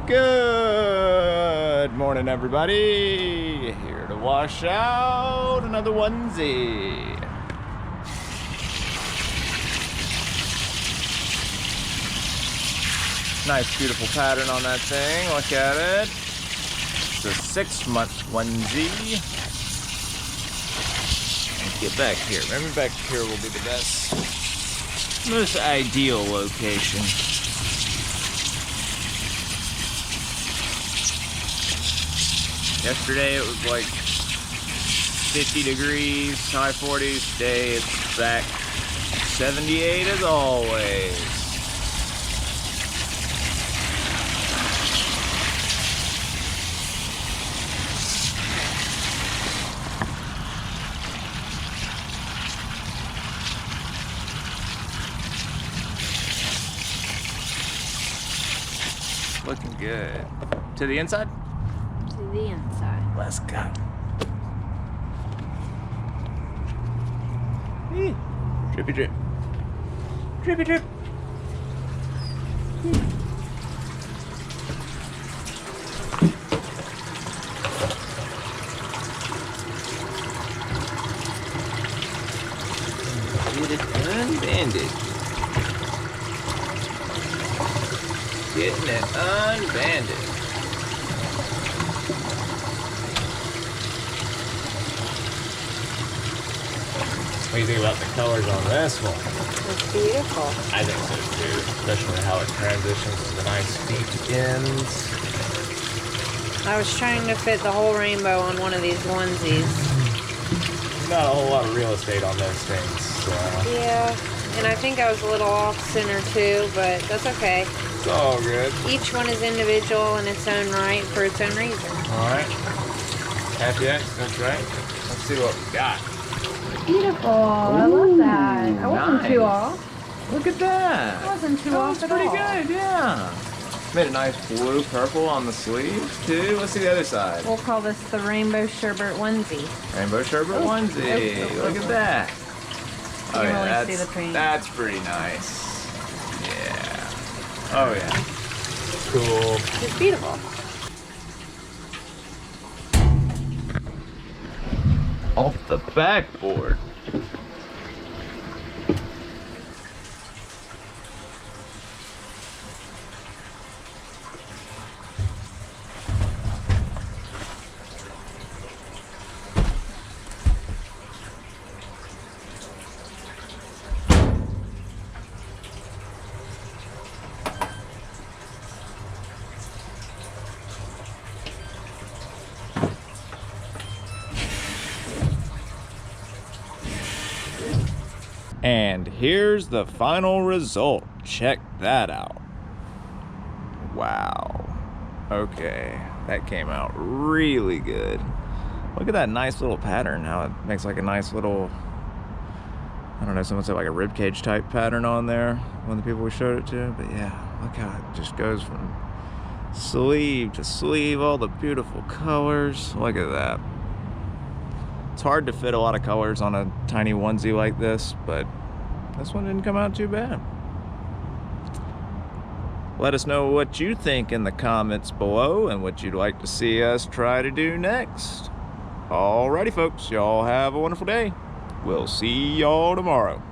Good morning, everybody. Here to wash out another onesie. Nice, beautiful pattern on that thing. Look at it. It's a 6-month onesie. Let's get back here. Maybe back here will be the best, most ideal location. Yesterday it was like 50 degrees, high 40s. Today it's back 78 as always. Looking good. To the inside? To the inside. Let's go. Drippy drip. Drippy drip. Get it unbanded. Getting it unbanded. What do you think about the colors on this one? It's beautiful. I think so too, especially how it transitions to the nice deep ends. I was trying to fit the whole rainbow on one of these onesies. Not a whole lot of real estate on those things. So. Yeah, and I think I was a little off center too, but that's okay. It's all good. Each one is individual in its own right for its own reason. All right. Happy accidents, right? Let's see what we got. Beautiful. I love that. I wasn't too off. Look at that. I wasn't too off at all. That's pretty good, yeah. Made a nice blue purple on the sleeves too. Let's see the other side. We'll call this the Rainbow Sherbet onesie. Rainbow Sherbet onesie. Look at that. Oh yeah, really see the paint. That's pretty nice. Yeah. Oh yeah. Cool. It's beautiful. Off the backboard. And here's the final result. Check that out. Wow. Okay, that came out really good. Look at that nice little pattern, how it makes like a nice little, I don't know, someone said like a ribcage type pattern on there, one of the people we showed it to. But yeah, look how it just goes from sleeve to sleeve, all the beautiful colors. Look at that. It's hard to fit a lot of colors on a tiny onesie like this, but this one didn't come out too bad. Let us know what you think in the comments below and what you'd like to see us try to do next. Alrighty folks, y'all have a wonderful day. We'll see y'all tomorrow.